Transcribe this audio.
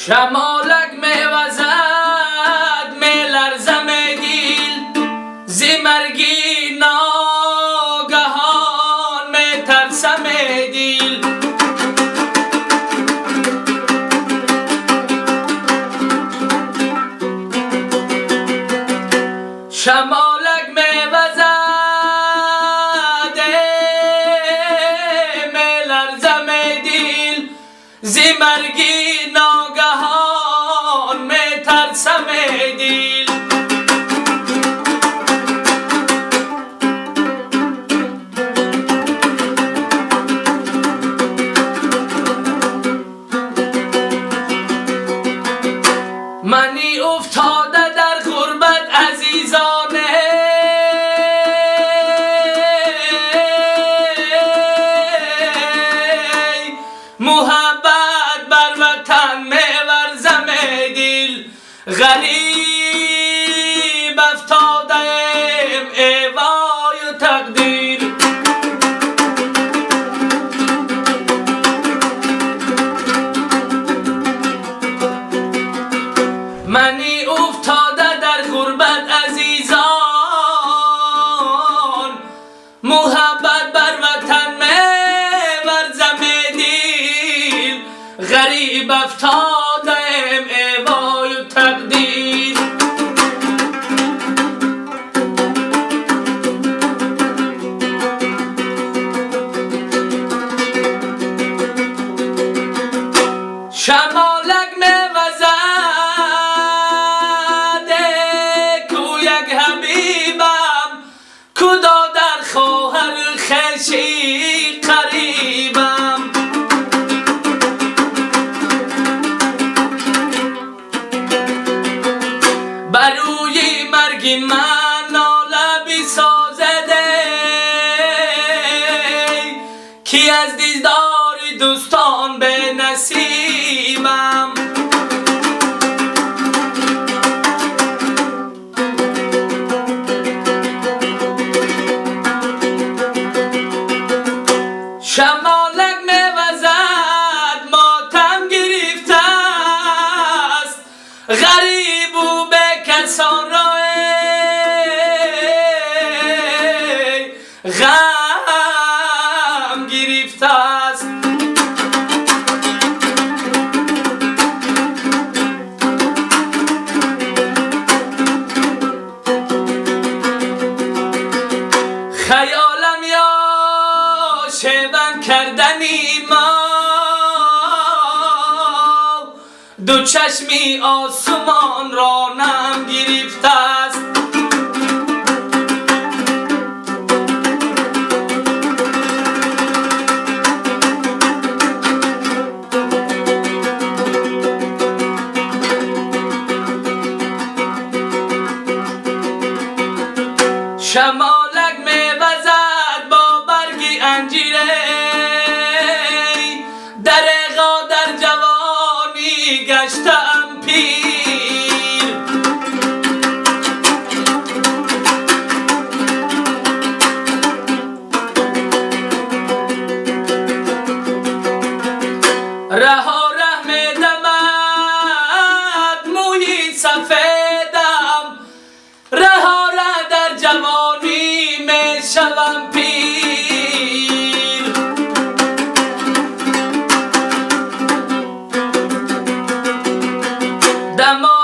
شمالک میوزد میلرزم دیل زی مرگی ناگهان میترسم دیل شمالک میوزد میلرزم دیل زی مرگی ناگهان میترسم دیل منی افتاده در غربت عزیزانه محبت بر وطن میورزم دیل غریب افتادم ای وای تقدیر منی افتاده در غربت عزیزان محبت بر وطن میورزم دیل غریب افتادم ای وای تقدیر شمالک میوزد کویک حبیبم کدا در خواهر خشی قریبم بروی مرگ من ناله بسازده کی از دیدار دوستان به نصیبم شمالک میوزد ماتم گرفته است غریب و به کسان را غم گرفته است خیالم یا شیون کردنی ما دو چشمی آسمان را نم گرفته است شمالک میوزد با برگی انجیره دریغا در جوانی گشتم پیر رها ره میدمد موی سفیدم رها ره در جوانی میشوم پیر دما